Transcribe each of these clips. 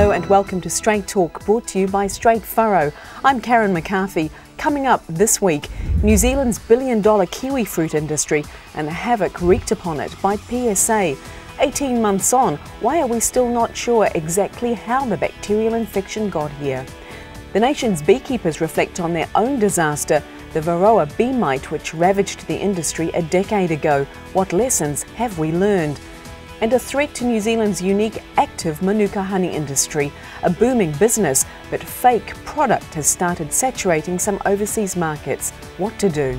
Hello and welcome to Straight Talk, brought to you by Straight Furrow. I'm Karen McCarthy. Coming up this week, New Zealand's billion-dollar kiwi fruit industry and the havoc wreaked upon it by PSA. 18 months on, why are we still not sure exactly how the bacterial infection got here? The nation's beekeepers reflect on their own disaster, the Varroa bee mite which ravaged the industry a decade ago. What lessons have we learned? And a threat to New Zealand's unique active Manuka honey industry, a booming business, but fake product has started saturating some overseas markets. What to do?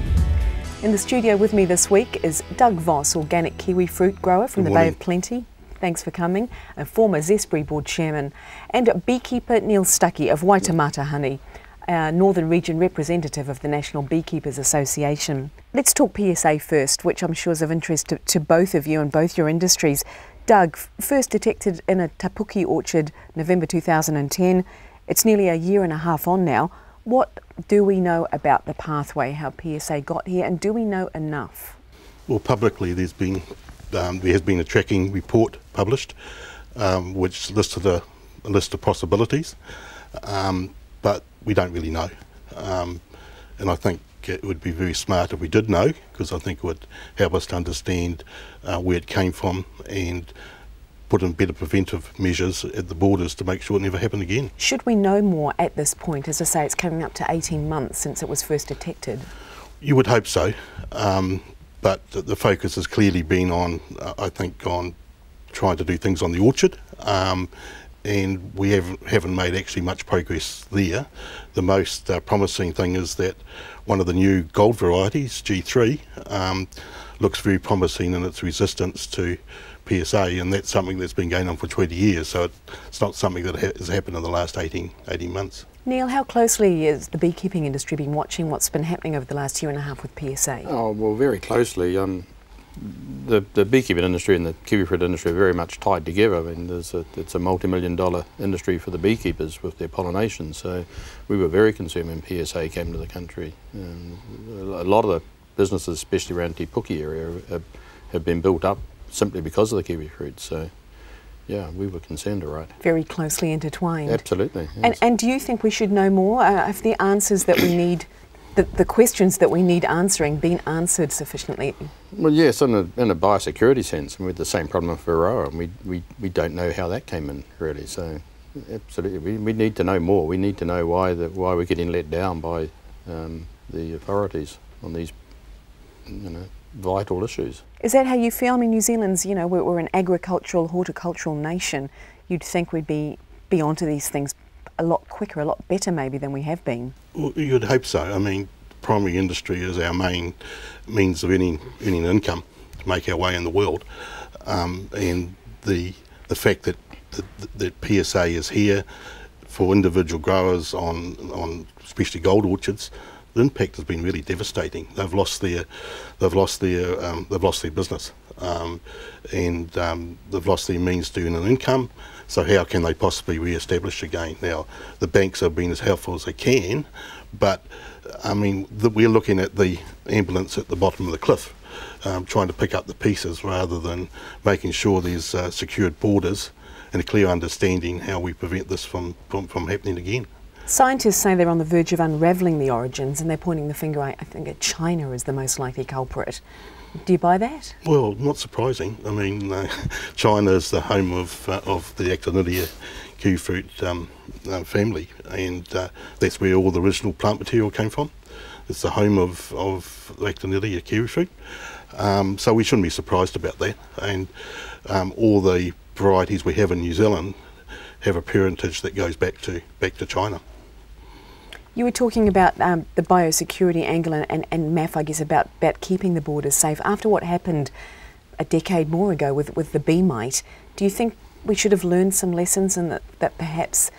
In the studio with me this week is Doug Voss, organic kiwi fruit grower from the Bay of Plenty. Thanks for coming. A former Zespri board chairman. And beekeeper Neil Stuckey of Waitemata Honey, Northern Region representative of the National Beekeepers Association. Let's talk PSA first, which I'm sure is of interest to both of you and both your industries. Doug, first detected in a tapuki orchard November 2010. It's nearly a year and a half on now. What do we know about the pathway, how PSA got here, and do we know enough? Well, publicly there has been a tracking report published which listed a list of possibilities, but we don't really know. And I think it would be very smart if we did know, because I think it would help us to understand where it came from and put in better preventive measures at the borders to make sure it never happened again. Should we know more at this point? As I say, it's coming up to 18 months since it was first detected. You would hope so, but the focus has clearly been on, I think, on trying to do things on the orchard. And we haven't made actually much progress there. The most promising thing is that one of the new gold varieties, G3, looks very promising in its resistance to PSA, and that's something that's been going on for 20 years, so it's not something that has happened in the last 18 months. Neil, how closely has the beekeeping industry been watching what's been happening over the last year and a half with PSA? Oh, well, very closely. The beekeeping industry and the kiwi fruit industry are very much tied together. I mean, it's a multi-million-dollar industry for the beekeepers with their pollination, so we were very concerned when PSA came to the country. A lot of the businesses, especially around Te Puke area, have been built up simply because of the kiwi fruit, so yeah, we were concerned, all right. Very closely intertwined. Absolutely. Yes. And do you think we should know more? If the answers that we need, the questions that we need answering, been answered sufficiently? Well, yes, in a biosecurity sense, and we had the same problem with Varroa, and we don't know how that came in really. So, absolutely, we need to know more. We need to know why we're getting let down by the authorities on these, vital issues. Is that how you feel? I mean, New Zealand's, we're an agricultural, horticultural nation. You'd think we'd be onto these things a lot quicker, a lot better maybe than we have been. Well, you'd hope so. I mean, primary industry is our main means of earning income to make our way in the world, and the fact that PSA is here for individual growers on especially gold orchards, the impact has been really devastating. They've lost their business, and they've lost their means to earn an income. So how can they possibly re-establish again? Now, the banks have been as helpful as they can, but I mean, we're looking at the ambulance at the bottom of the cliff, trying to pick up the pieces rather than making sure there's secured borders and a clear understanding how we prevent this from happening again. Scientists say they're on the verge of unravelling the origins, and they're pointing the finger, I think, at China as the most likely culprit. Do you buy that? Well, not surprising. I mean, China is the home of the Actinidia kiwi fruit family, and that's where all the original plant material came from. It's the home of Actinidia kiwi fruit, so we shouldn't be surprised about that. And all the varieties we have in New Zealand have a parentage that goes back to China. You were talking about the biosecurity angle and MAF, I guess, about keeping the borders safe. After what happened a decade more ago with the bee mite, do you think we should have learned some lessons and that perhaps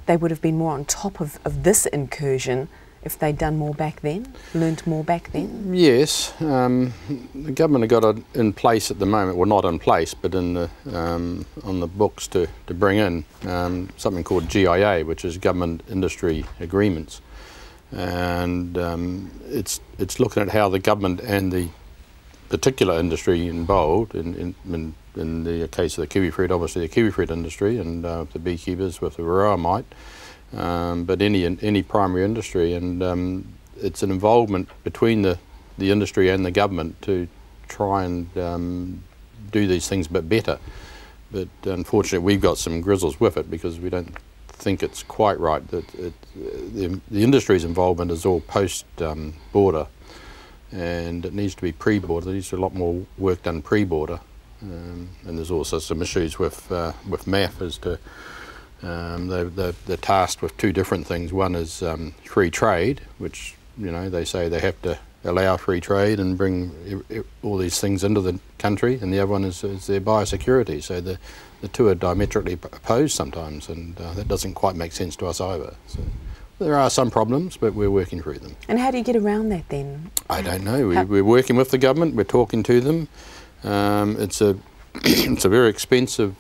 they would have been more on top of this incursion if they'd done more back then, learned more back then? Yes. The government have got it in place at the moment, well, not in place, but in the, on the books to bring in something called GIA, which is Government Industry Agreements. And it's looking at how the government and the particular industry involved, in the case of the kiwi fruit, obviously the kiwi fruit industry, and the beekeepers with the varroa mite, but any primary industry, and it's an involvement between the industry and the government to try and do these things a bit better. But unfortunately we've got some grizzles with it because we don't think it's quite right that the industry's involvement is all post-border, and it needs to be pre-border. There needs to be a lot more work done pre-border, and there's also some issues with MAF as to they're tasked with two different things. One is free trade, which they say they have to allow free trade and bring all these things into the country, and the other one is their biosecurity. So the two are diametrically opposed sometimes, and that doesn't quite make sense to us either. So there are some problems, but we're working through them. And how do you get around that then? I don't know. We're working with the government. We're talking to them. It's a it's a very expensive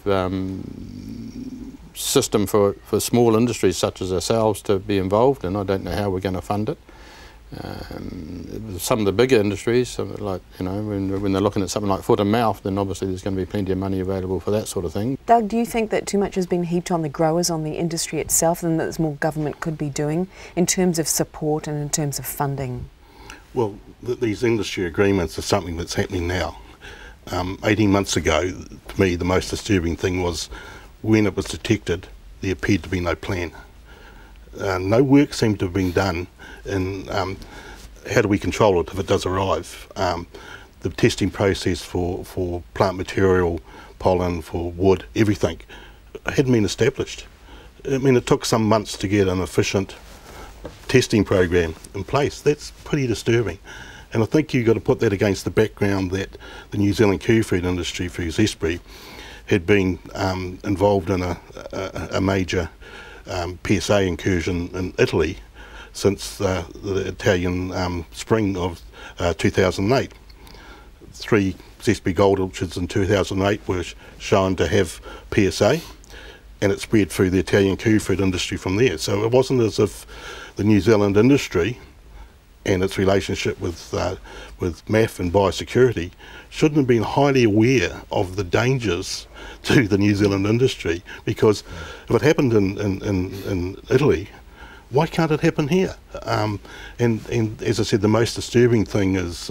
system for small industries such as ourselves to be involved in. I don't know how we're going to fund it. Some of the bigger industries, like when they're looking at something like foot and mouth, then obviously there's going to be plenty of money available for that sort of thing. Doug, do you think that too much has been heaped on the growers, on the industry itself, and that there's more government could be doing in terms of support and in terms of funding? Well, these industry agreements are something that's happening now. 18 months ago, to me, the most disturbing thing was when it was detected, there appeared to be no plan. No work seemed to have been done in how do we control it if it does arrive. The testing process for plant material, pollen, for wood, everything hadn't been established. I mean, it took some months to get an efficient testing program in place. That's pretty disturbing. And I think you've got to put that against the background that the New Zealand kiwi fruit industry for Zespri had been involved in a major PSA incursion in Italy since the Italian spring of 2008. 3 Zespri gold orchards in 2008 were shown to have PSA, and it spread through the Italian kiwi fruit industry from there. So it wasn't as if the New Zealand industry and its relationship with MAF and biosecurity shouldn't have been highly aware of the dangers to the New Zealand industry, because if it happened in Italy, why can't it happen here? And as I said, the most disturbing thing is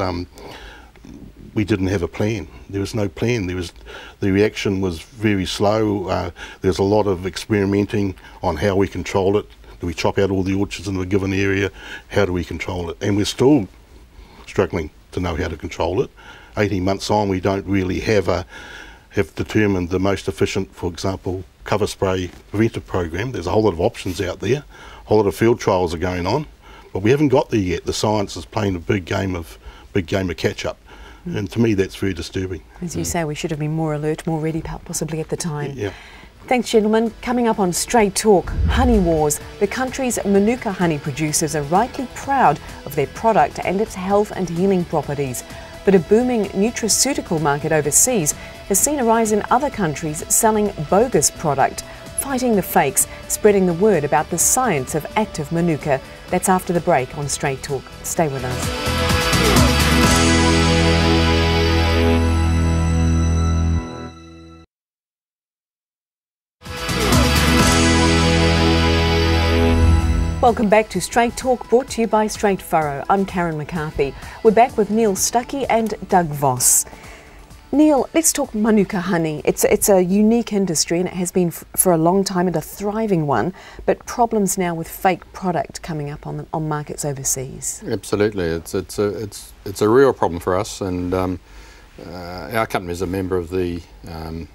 we didn't have a plan. There was no plan. The reaction was very slow. There's a lot of experimenting on how we control it. Do we chop out all the orchards in a given area? How do we control it? And we're still struggling to know how to control it. 18 months on, we don't really have determined the most efficient, for example, cover spray preventive program. There's a whole lot of options out there. A whole lot of field trials are going on, but we haven't got there yet. The science is playing a big game of catch up. And to me, that's very disturbing. As you say, we should have been more alert, more ready, possibly at the time. Yeah. Thanks, gentlemen. Coming up on Straight Talk, honey wars. The country's Manuka honey producers are rightly proud of their product and its health and healing properties. But a booming nutraceutical market overseas has seen a rise in other countries selling bogus product, fighting the fakes, spreading the word about the science of active Manuka. That's after the break on Straight Talk. Stay with us. Welcome back to Straight Talk, brought to you by Straight Furrow. I'm Karen McCarthy. We're back with Neil Stuckey and Doug Voss. Neil, let's talk Manuka honey. It's a unique industry, and it has been for a long time, and a thriving one, but problems now with fake product coming up on markets overseas. Absolutely, it's a real problem for us, and our company is a member of the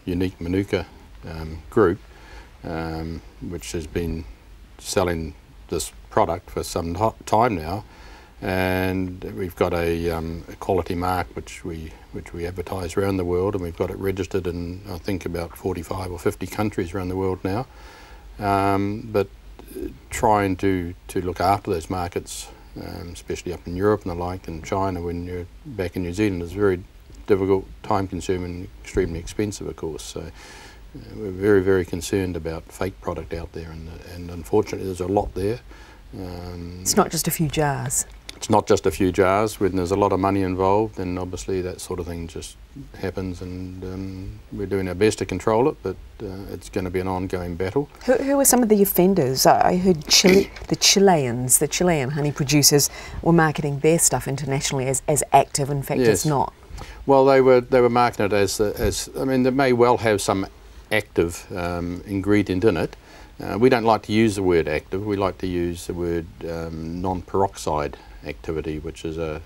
unique Manuka group, which has been selling this product for some time now, and we've got a quality mark which we advertise around the world, and we've got it registered in I think about 45 or 50 countries around the world now. But trying to look after those markets, especially up in Europe and the like, and China when you're back in New Zealand, is very difficult, time consuming, extremely expensive of course. So we're very, very concerned about fake product out there, and unfortunately there's a lot there. It's not just a few jars. it's not just a few jars. When there's a lot of money involved, then obviously that sort of thing just happens, and we're doing our best to control it, but it's going to be an ongoing battle. Who are some of the offenders? I heard the Chilean honey producers were marketing their stuff internationally as active. In fact, Yes. it's not. Well, they were marketing it as I mean, they may well have some active ingredient in it. We don't like to use the word active. We like to use the word non-peroxide activity, which is a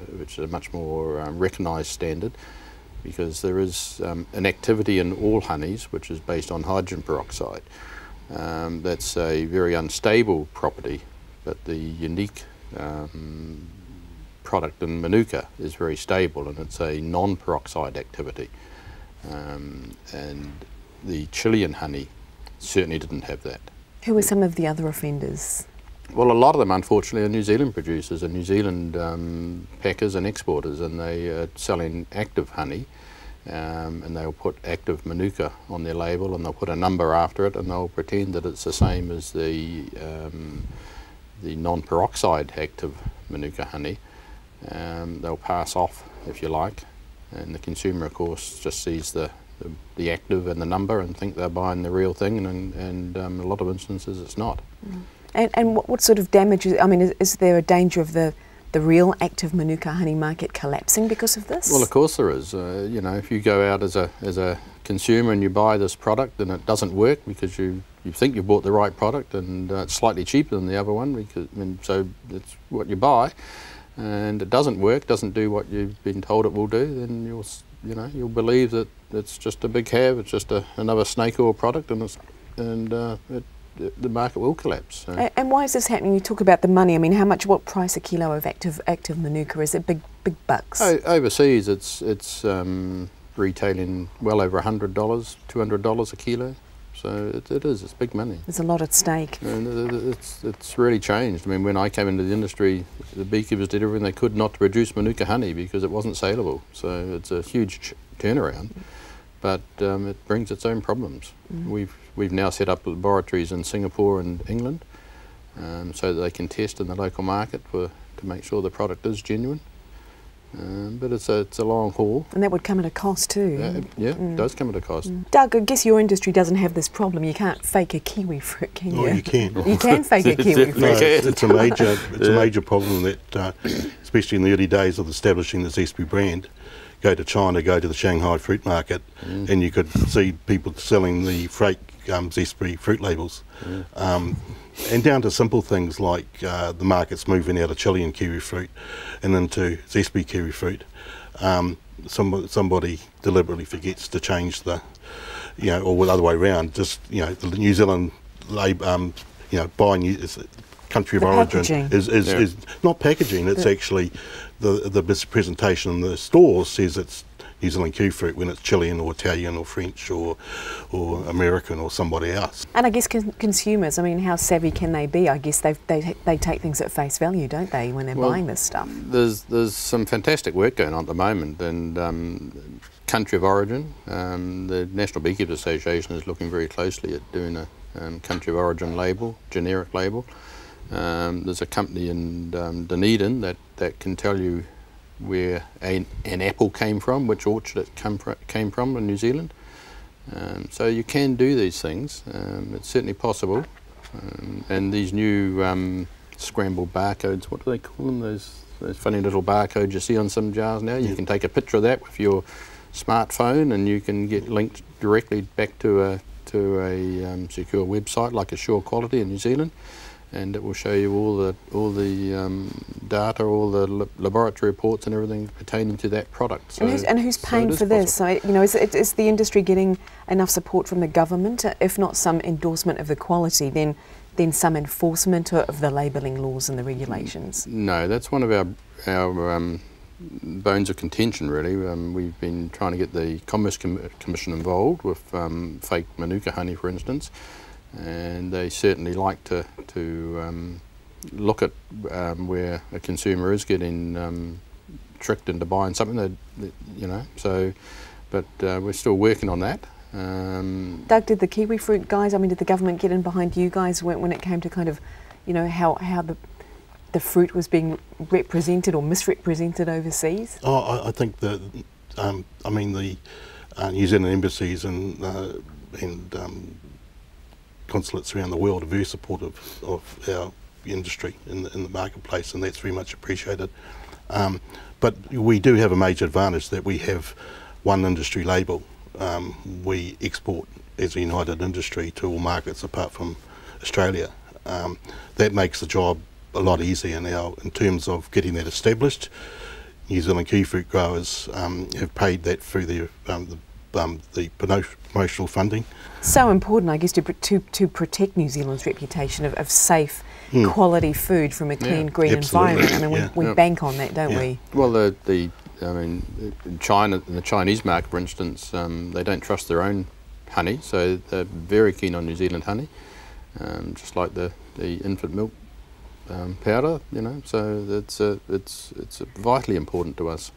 much more recognised standard, because there is an activity in all honeys which is based on hydrogen peroxide. That's a very unstable property, but the unique product in Manuka is very stable, and it's a non-peroxide activity. And the Chilean honey certainly didn't have that. Who are some of the other offenders? Well, a lot of them, unfortunately, are New Zealand producers and New Zealand packers and exporters, and they are selling active honey, and they'll put active Manuka on their label, and they'll put a number after it, and they'll pretend that it's the same as the non-peroxide active Manuka honey. They'll pass off, if you like, and the consumer, of course, just sees the active and the number and think they're buying the real thing, and a lot of instances it's not. Mm. And what sort of damage, I mean, is there a danger of the real active Manuka honey market collapsing because of this? Well, of course there is. You know, if you go out as a consumer and you buy this product and it doesn't work because you think you bought the right product, and it's slightly cheaper than the other one, because so it's what you buy, and it doesn't work, doesn't do what you've been told it will do, then you'll believe that it's just a big have, it's just another snake oil product, the market will collapse. So. And why is this happening? You talk about the money. I mean, what price a kilo of active Manuka? Is it big bucks? Overseas, it's retailing well over $100, $200 a kilo. So it's big money. There's a lot at stake. And it's really changed. I mean, when I came into the industry, the beekeepers did everything they could not to produce Manuka honey because it wasn't saleable. So it's a huge turnaround, but it brings its own problems. Mm. We've now set up laboratories in Singapore and England, so that they can test in the local market to make sure the product is genuine. But it's a long haul. And that would come at a cost too. It does come at a cost. Mm. Doug, I guess your industry doesn't have this problem. You can't fake a kiwi fruit, can you? Oh, you can. You can fake a kiwi fruit. No, it's a major problem that, especially in the early days of establishing the Zespri brand, go to China, go to the Shanghai fruit market, and you could see people selling the fake Zespri fruit labels. And down to simple things like the market's moving out of Chilean kiwi fruit and into Zespri kiwi fruit. Somebody deliberately forgets to change or the other way around. Just the New Zealand buying country of origin is not packaging. It's actually the presentation in the stores says it's New Zealand kiwi fruit when it's Chilean or Italian or French or American or somebody else. And I guess consumers, I mean, how savvy can they be? I guess they take things at face value, don't they, when they're buying this stuff? There's some fantastic work going on at the moment, and country of origin, the National Beekeepers Association is looking very closely at doing a country of origin label, generic label. There's a company in Dunedin that can tell you where an apple came from, which orchard it came from in New Zealand. So you can do these things. It's certainly possible. And these new scrambled barcodes, what do they call them? Those funny little barcodes you see on some jars now. You can take a picture of that with your smartphone, and you can get linked directly back to a secure website like Assure Quality in New Zealand. And it will show you all the data, all the laboratory reports and everything pertaining to that product. So, and who's paying for this? So, is the industry getting enough support from the government? If not some endorsement of the quality, then some enforcement of the labelling laws and the regulations? No, that's one of our bones of contention, really. We've been trying to get the Commerce Commission involved with fake Manuka honey, for instance. And they certainly like to look at where a consumer is getting tricked into buying something but we're still working on that. Doug, did the kiwi fruit guys, did the government get in behind you guys when it came to kind of, how the fruit was being represented or misrepresented overseas? Oh, I think that, I mean, the New Zealand embassies and consulates around the world are very supportive of our industry in the marketplace, and that's very much appreciated. But we do have a major advantage that we have one industry label. We export as a united industry to all markets apart from Australia. That makes the job a lot easier now in terms of getting that established. New Zealand kiwifruit growers have paid that through the promotional funding. So important, I guess, to protect New Zealand's reputation of safe, quality food from a clean, green environment. I mean, we bank on that, don't we? Well, I mean, in China, in the Chinese market, for instance, they don't trust their own honey, so they're very keen on New Zealand honey, just like the infant milk powder, you know. So it's vitally important to us,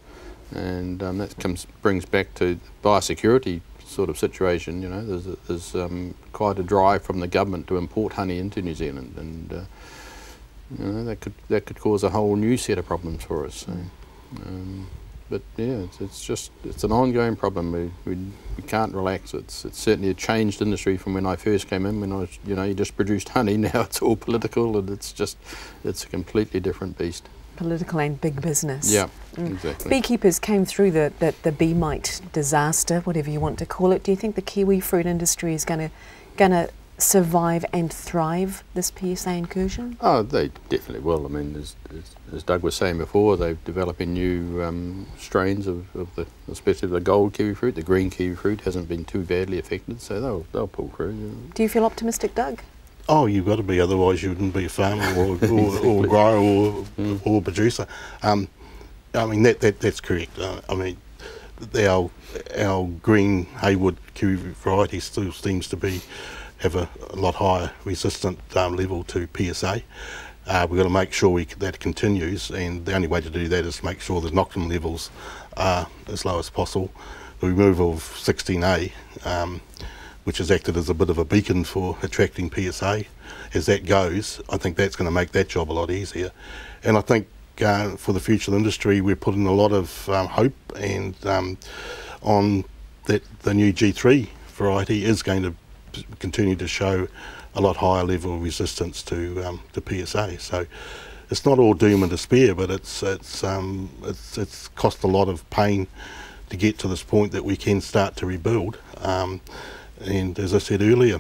and that brings back to biosecurity sort of situation. You know, there's quite a drive from the government to import honey into New Zealand, and you know, that could cause a whole new set of problems for us. So, but yeah, it's an ongoing problem. We can't relax. It's certainly a changed industry from when I first came in. When I was, you know, you just produced honey. Now it's all political, and it's a completely different beast. Political and big business. Yeah, exactly. Beekeepers came through the bee mite disaster, whatever you want to call it. Do you think the kiwi fruit industry is going to survive and thrive this PSA incursion? Oh, they definitely will. I mean, as Doug was saying before, they're developing new strains of especially the gold kiwi fruit. The green kiwi fruit hasn't been too badly affected, so they'll pull through. You know. Do you feel optimistic, Doug? Oh, you've got to be, otherwise you wouldn't be a farmer or a grower or producer. I mean, that's correct. I mean, our green Haywood kiwi variety still seems to have a lot higher resistant level to PSA. We've got to make sure that continues, and the only way to do that is make sure the nocturnal levels are as low as possible. The removal of 16A, which has acted as a bit of a beacon for attracting PSA, as that goes, I think that's going to make that job a lot easier. And I think for the future of the industry, we're putting a lot of hope and on that the new G3 variety is going to continue to show a lot higher level of resistance to PSA. So it's not all doom and despair, but it's cost a lot of pain to get to this point that we can start to rebuild. And as I said earlier,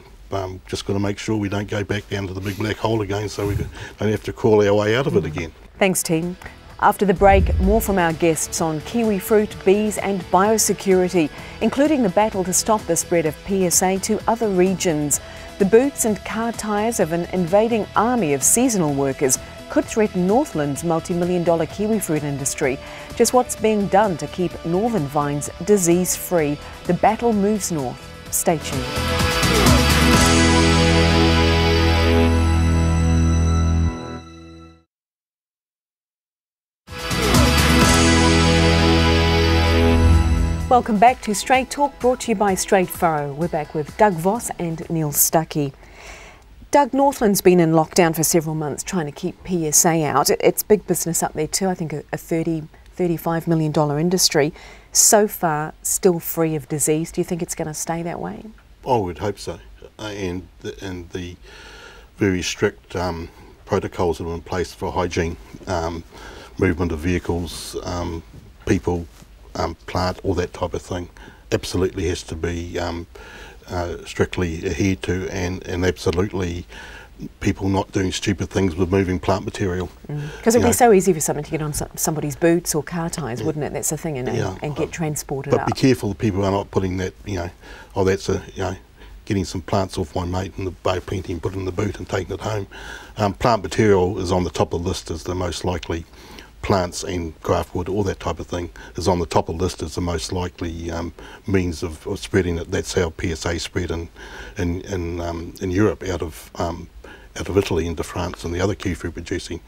just got to make sure we don't go back down to the big black hole again, so we don't have to crawl our way out of it again. Thanks, team. After the break, more from our guests on kiwi fruit, bees and biosecurity, including the battle to stop the spread of PSA to other regions. The boots and car tyres of an invading army of seasonal workers could threaten Northland's multi-million-dollar kiwi fruit industry. Just what's being done to keep northern vines disease-free? The battle moves north. Stay tuned. Welcome back to Straight Talk, brought to you by Straight Furrow. We're back with Doug Voss and Neil Stuckey. Doug, Northland's been in lockdown for several months trying to keep PSA out. It's big business up there too, I think a $35 million industry. So far, still free of disease. Do you think it's going to stay that way? I would hope so. And the very strict protocols that are in place for hygiene, movement of vehicles, people, plant, all that type of thing, absolutely has to be strictly adhered to, and absolutely people not doing stupid things with moving plant material. Because it'd be so easy for something to get on somebody's boots or car tyres, wouldn't it? That's the thing, and get transported up. But be careful that people are not putting that, oh, that's getting some plants off my mate in the Bay of Plenty and putting it in the boot and taking it home. Plant material is on the top of the list as the most likely. Plants and graft wood, all that type of thing, is on the top of the list as the most likely means of spreading it. That's how PSA spread in Europe out of Italy into France and the other kiwi fruit producing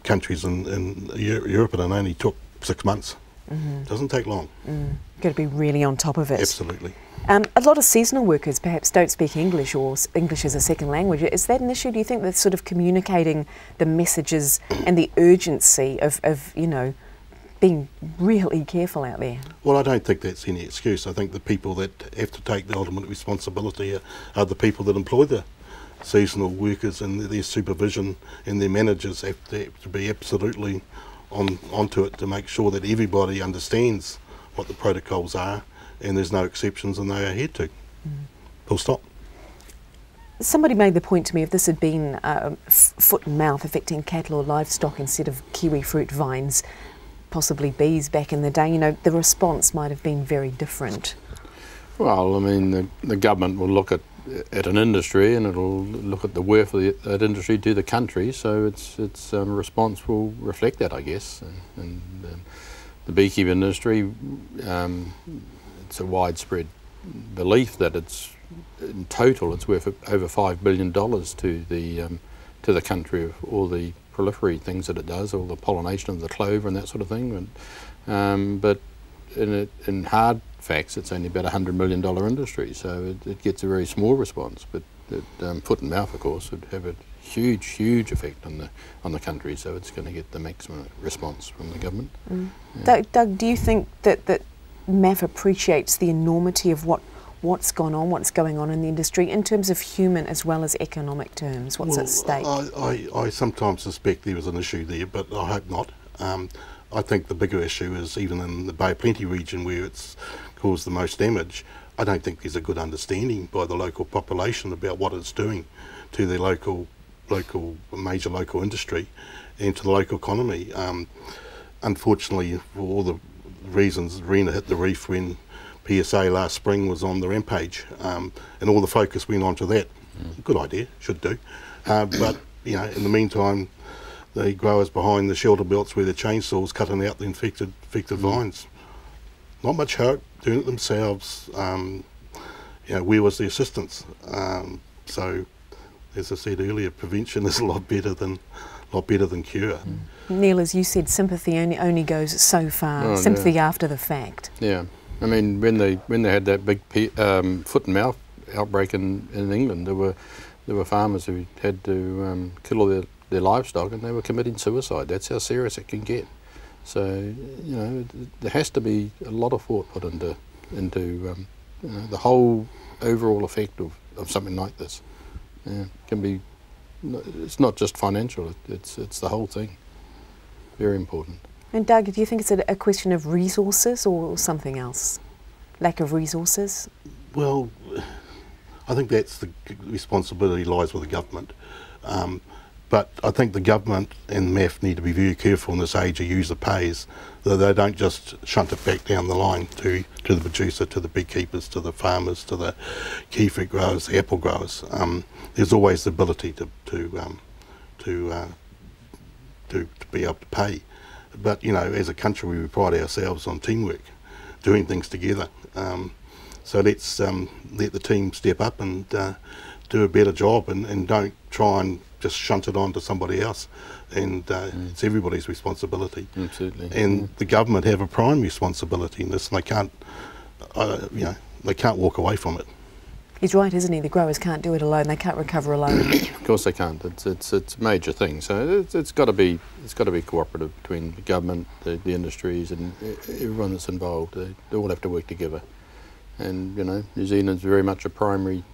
countries in Europe, and it only took 6 months. Doesn't take long. Got to be really on top of it. Absolutely. A lot of seasonal workers perhaps don't speak English or English as a second language. Is that an issue, do you think, that's sort of communicating the messages and the urgency of you know, being really careful out there? Well, I don't think that's any excuse. I think the people that have to take the ultimate responsibility are the people that employ the seasonal workers, and their supervision and their managers have to be absolutely onto it to make sure that everybody understands what the protocols are and there's no exceptions and they are adhered to. Full stop. Somebody made the point to me, if this had been foot and mouth affecting cattle or livestock instead of kiwi fruit vines, possibly bees back in the day, you know, the response might have been very different. Well, I mean, the government will look at an industry and it'll look at the worth of that industry to the country, so its response will reflect that, I guess. And the beekeeping industry, it's a widespread belief that in total it's worth over $5 billion to the country of all the proliferary things that it does, all the pollination of the clover and that sort of thing. But in hard facts, it's only about $100 million industry, so it gets a very small response. But foot and mouth, of course, would have a huge effect on the country, so it's going to get the maximum response from the government. Yeah. Doug, do you think that MAF appreciates the enormity of what's gone on, what's going on in the industry in terms of human as well as economic terms? What's at stake? I sometimes suspect there was an issue there, but I hope not. I think the bigger issue is even in the Bay of Plenty region where it's caused the most damage. I don't think there's a good understanding by the local population about what it's doing to their major local industry and to the local economy. Unfortunately, for all the reasons, Rena hit the reef when PSA last spring was on the rampage, and all the focus went on to that. Good idea, should do. But you know, in the meantime, the growers behind the shelter belts where the chainsaws cutting out the infected vines. Not much hope, doing it themselves. You know, where was the assistance? So, as I said earlier, prevention is a lot better than cure. Neil, as you said, sympathy only goes so far. Sympathy after the fact. Yeah, I mean, when they had that big foot and mouth outbreak in England, there were farmers who had to kill all their livestock, and they were committing suicide. That's how serious it can get. So, you know, there has to be a lot of thought put into you know, the whole overall effect of something like this. Yeah, it's not just financial, it's the whole thing. Very important. And Doug, do you think it's a question of resources or something else? Lack of resources? Well, I think that's the responsibility lies with the government. But I think the government and MAF need to be very careful in this age of user pays, that they don't just shunt it back down the line to the producer, to the beekeepers, to the farmers, to the kiwifruit growers, the apple growers. There's always the ability to be able to pay. But you know, as a country, we pride ourselves on teamwork, doing things together. So let's let the team step up and do a better job, and don't try and just shunt it on to somebody else. And it's everybody's responsibility. Absolutely. And the government have a prime responsibility in this, and they can't, you know, they can't walk away from it. He's right, isn't he? The growers can't do it alone. They can't recover alone. Of course they can't. It's a major thing. So it's got to be cooperative between the government, the industries, and everyone that's involved. They all have to work together. And you know, New Zealand's very much a primary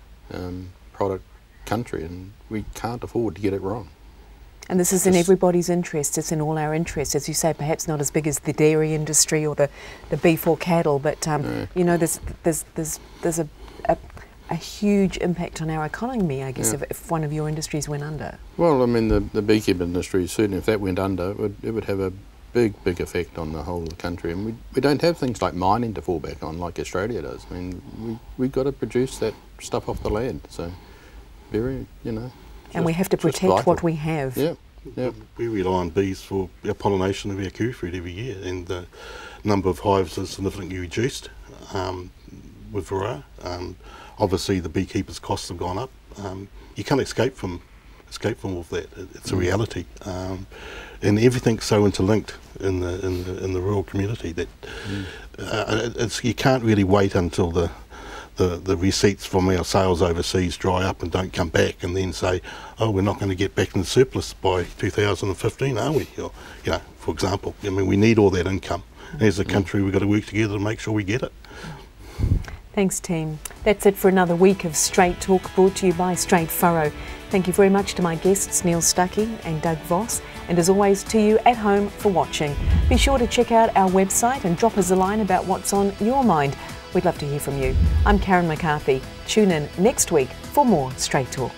product country, and we can't afford to get it wrong. And this is in everybody's interest. It's in all our interests, as you say. Perhaps not as big as the dairy industry or the beef or cattle, but you know, there's a huge impact on our economy, I guess, if one of your industries went under. Well, I mean, the beekeeping industry, certainly if that went under, it would have a big effect on the whole of the country. And we don't have things like mining to fall back on like Australia does. I mean, we've got to produce that stuff off the land, so very, you know. And we have to protect what we have. Yeah. Yeah. We rely on bees for our pollination of our kiwifruit every year, and the number of hives is significantly reduced with varroa. Obviously, the beekeepers' costs have gone up. You can't escape from all of that. It's a reality, and everything's so interlinked. in the rural community. That you can't really wait until the receipts from our sales overseas dry up and don't come back, and then say, oh, we're not going to get back in the surplus by 2015, are we? Or, you know, for example, I mean, we need all that income. As a country, we've got to work together to make sure we get it. Thanks, team. That's it for another week of Straight Talk, brought to you by Straight Furrow. Thank you very much to my guests Neil Stuckey and Doug Voss, and as always to you at home for watching. Be sure to check out our website and drop us a line about what's on your mind. We'd love to hear from you. I'm Karen McCarthy. Tune in next week for more Straight Talk.